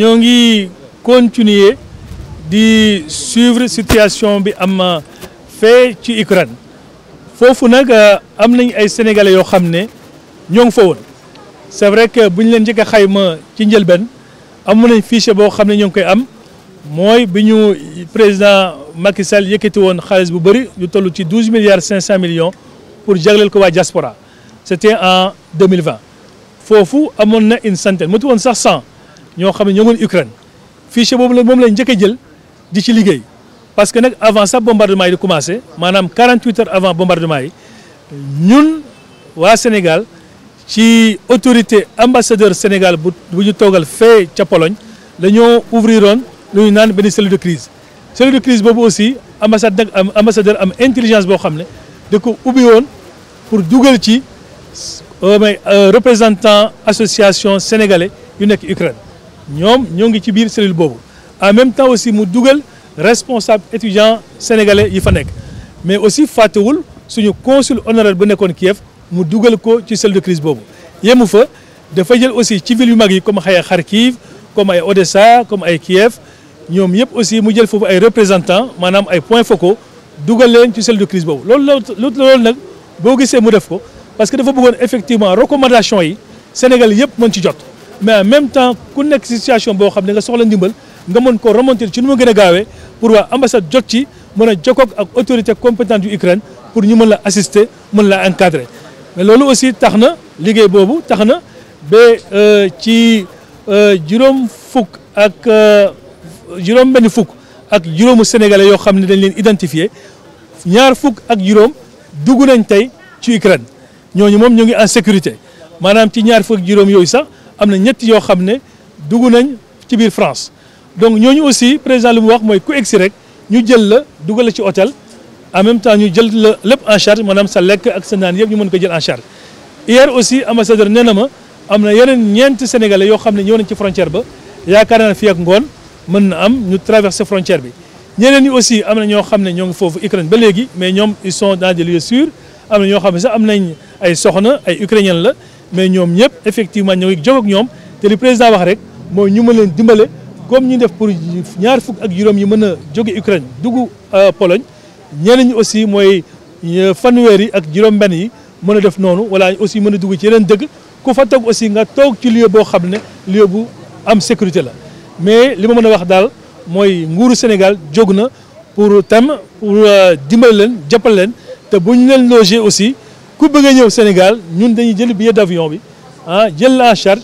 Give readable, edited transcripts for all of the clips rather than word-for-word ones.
ñoo ngi continuer di suivre situation bi am fee ci Ukraine foofu nag am nañ ay sénégalais yoo xam ne ñoo ngi fa woon c'est vrai que bu ñu leen njëkk a xayma ci njëlbeen amu nañ fichier boo xam ne ñoo ngi koy am mooy bi ñu président Macky Sall yëkkati woon xaalis bu bëri ñu toll ci 12 milliards 500 millions pour jagleel ko waa diaspora c'était en 2020 foofu amoon na une centaine motu woon sax 100 ñoo xam ne ñoo ngi Ukraine fichier boobu la moom lañ njëkk a jël di ci liggéey parce que nag avant sax bombardement yi di commencé maanaam 48 heures avant bombardement yi ñun waa Sénégal ci autorité ambassadeur Sénégal bu ñu toogal fee ca Pologne la ñoo ouvriroon lu ñu naan benn cellule de crise cellule de crise boobu aussi ambassadeur am intelligence boo xam ne da ko ubbi woon pour dugal ci représentant association sénégalais yu nekk Ukraine ñoom ñoo ngi ci biir cellule boobu en même temps aussi mu dugal responsable étudiant sénégalais yi fa nekk mais aussi fàttewul suñu consul honoraire bu nekkoon Kiev mu dugal ko ci cellule de crise boobu yemu fa dafa jël aussi ci ville yu mag yi comme ay Kharkiv comme ay Odessa comme ay Kiev ñoom yëpp aussi mu jël foofu ay représentants maanaam ay points focaux dugal leen ci cellule de crise boobu loolu nag boo gisee mu def ko parce que dafa bëggoon effectivement recommandation yi Sénégal yëpp mën ci jot mais en même temps ku nekk situation boo xam ne nga soxla ndimbal nga mën ko remonter ci nu mu gën a gaawee pour waa ambassade jot ci mën a jokkoog ak autorité compétente yu Ukraine pour ñu mën la assister mën la encadrer mais loolu aussi tax na liggéey boobu tax na ba ci juróom benn fukk ak juróomu sénégalais yoo xam ne dañ leen identifié ñaar fukk ak juróom dugg nañ tey ci Ukraine ñooñu moom ñu ngi en sécurité maanaam ci ñaar fukk ak juróom yooyu sax am na ñett yoo xam ne dugg nañ ci biir France donc ñooñu aussi président lu mu wax mooy ku egsi rek ñu jël la dugal la ci hôtel en même temps ñu jël la lépp en charge maanaam sa lekk ak sa naan yëpp ñu mën ko jël en charge hier aussi ambassadeur nee na ma am na yeneen ñeenti sénégalais yoo xam ne ñëw nañ ci frontière ba yaakaar naa fii ak ngoon mën na am ñu traverser frontière bi ñeneen ñi aussi am na ñoo xam ne ñoo ngi foofu Ukraine ba léegi mais ñoom ils sont dans des lieux sûrs am na ñoo xam ne sax am nañ ay soxna ay ukrainiens la mais ñoom ñëpp effectivement ñoo ngi jóg ak ñoom te li président wax rek mooy ñu mën leen dimbale comme ñu def pour ñaar fukk ak juróom yi mën a jóge Ukraine dugg Pologne ñeneen ñi aussi mooy fanweer yi ak juróom-benn yi mën a def noonu wala aussi mën a dugg ci yeneen dëkk ku fa toog aussi nga toog ci lieu boo xam ne lieu bu am sécurité la mais li ma mën a wax daal mooy nguuru Sénégal jóg na pour dimbali leen jàppale leen te bu ñu leen loger aussi ku bëgg a ñëw Sénégal ñun dañuy jël billet d'avion bi jël la en charge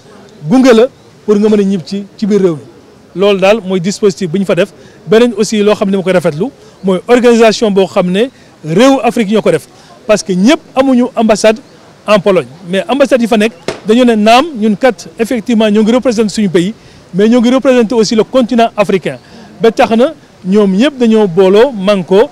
gunge la pour nga mën a ñib ci biir réew mi loolu daal mooy dispositif bu ñu fa def beneen aussi loo xam ne ma koy rafetlu mooy organisation boo xam ne réew Afrique ñoo ko def parce que ñëpp amuñu ambassade en Pologne mais ambassade yi fa nekk dañoo ne naam ñun kat effectivement ñoo ngi représenté suñu pays mais ñoo ngi représenté aussi le continent africain ba tax na ñoom ñëpp dañoo booloo manko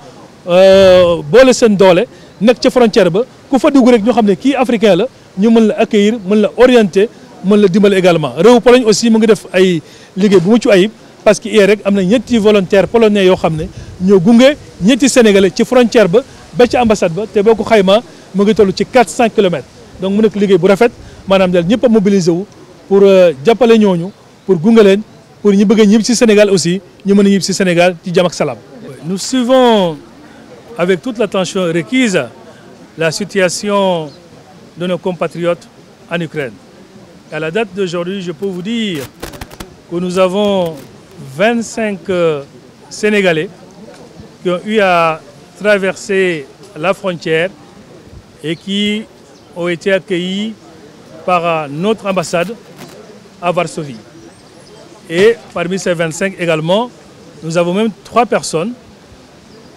boole seen doole nekk ca frontière ba ku fa dugg rek ñoo xam ne kii africain la ñu mën la accueillir mën la orienter mën la dimbali également réew Pologne aussi mu ngi def ay liggéey bu mucc ayib parce que hier rek am na ñetti volontaires polonais yoo xam ne ñoo gunge ñetti sénégalais ci frontière ba ci ambassade ba te boo ko xaymaa mu ngi toll ci 400 kilomètres donc mu nekk liggéey bu rafet maanaam daal ñëpp a mobiliser wu pour jàppale ñooñu pour gunge leen pour ñu bëgg a ñibbi ci Sénégal aussi ñu mën a ñibbi ci Sénégal ci jàmm ak salaam. Nous suivons avec toute l'attention requise la situation de nos compatriotes en Ukraine. À la date d'aujourd'hui, je peux vous dire que nous avons 25 Sénégalais qui ont eu à traverser la frontière et qui ont été accueillis par notre ambassade à Varsovie. Et parmi ces 25 également, nous avons même 3 personnes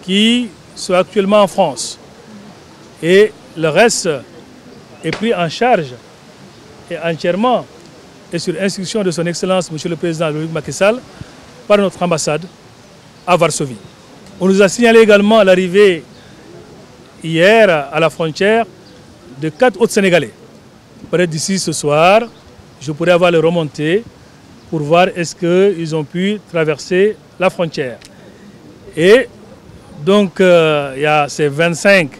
qui sont actuellement en France. Et le reste est pris en charge et entièrement et sur instruction de son Excellence, Monsieur le Président Macky Sall, par notre ambassade à Varsovie. On nous a signalé également l'arrivée hier à la frontière de 4 autres Sénégalais. Peut-être d'ici ce soir, je pourrais avoir les remontées pour voir est-ce qu'ils ont pu traverser la frontière. Et donc, il y a ces 25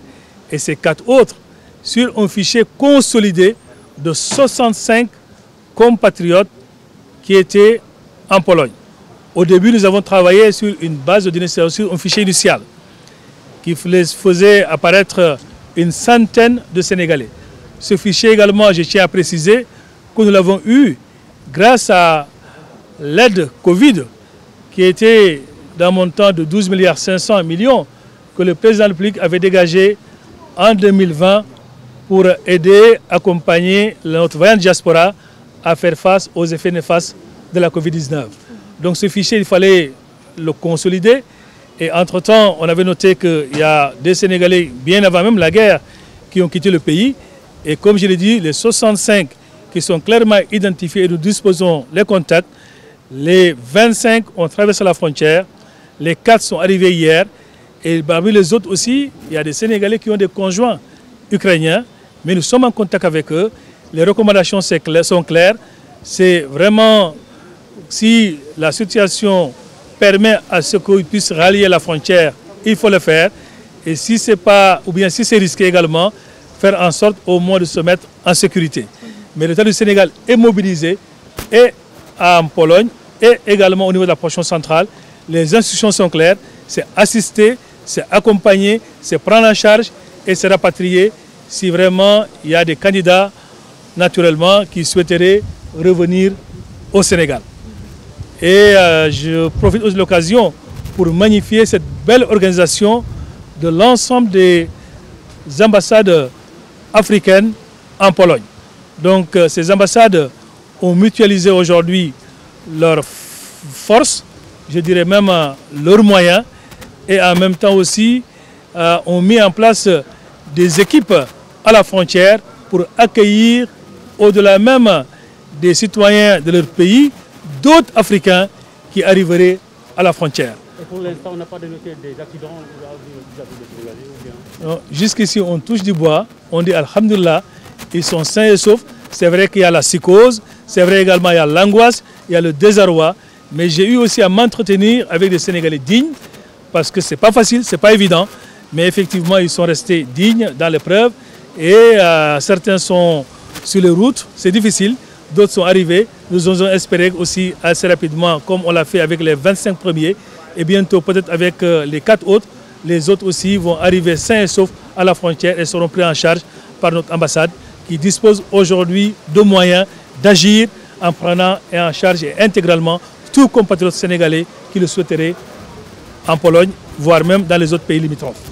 et ces 4 autres sur un fichier consolidé de 65 compatriotes qui étaient en Pologne. Au début, nous avons travaillé sur une base de données, sur un fichier initial qui faisait apparaître une centaine de Sénégalais. Ce fichier également, je tiens à préciser que nous l'avons eu grâce à l'aide Covid qui était d'un montant de 12 milliards 500 millions que le président de la République avait dégagé en 2020 pour aider, accompagner notre vaillante diaspora à faire face aux effets néfastes de la Covid-19. Donc ce fichier, il fallait le consolider. Et entre-temps, on avait noté qu'il y a des Sénégalais, bien avant même la guerre, qui ont quitté le pays. Et comme je l'ai dit, les 65 qui sont clairement identifiés et nous disposons les contacts, les 25 ont traversé la frontière, les 4 sont arrivés hier. Et parmi les autres aussi, il y a des Sénégalais qui ont des conjoints ukrainiens, mais nous sommes en contact avec eux. Les recommandations sont claires. C'est vraiment, si la situation permet à ce qu'ils puissent rallier la frontière, il faut le faire. Et si c'est pas, ou bien si c'est risqué également, faire en sorte au moins de se mettre en sécurité. Mais l'État du Sénégal est mobilisé et en Pologne et également au niveau de la portion centrale. Les instructions sont claires, c'est assister, c'est accompagner, c'est prendre en charge et c'est rapatrier si vraiment il y a des candidats naturellement qui souhaiteraient revenir au Sénégal. Et je profite aussi de l'occasion pour magnifier cette belle organisation de l'ensemble des ambassades africaines en Pologne. Donc ces ambassades ont mutualisé aujourd'hui leurs forces, je dirais même leurs moyens, et en même temps aussi ont mis en place des équipes à la frontière pour accueillir au-delà même des citoyens de leur pays, d'autres Africains qui arriveraient à la frontière. Et pour l'instant, on n'a pas dénoté des accidents ou bien... Jusqu'ici, on touche du bois, on dit Alhamdulillah, ils sont sains et saufs. C'est vrai qu'il y a la psychose, c'est vrai également qu'il y a l'angoisse, il y a le désarroi. Mais j'ai eu aussi à m'entretenir avec des Sénégalais dignes, parce que ce n'est pas facile, ce n'est pas évident. Mais effectivement, ils sont restés dignes dans l'épreuve. Et certains sont sur les routes, c'est difficile. D'autres sont arrivés. Nous osons espérer aussi assez rapidement, comme on l'a fait avec les 25 premiers, et bientôt peut-être avec les 4 autres, les autres aussi vont arriver sains et saufs à la frontière et seront pris en charge par notre ambassade qui dispose aujourd'hui de moyens d'agir en prenant et en charge intégralement tous compatriotes sénégalais qui le souhaiteraient en Pologne, voire même dans les autres pays limitrophes.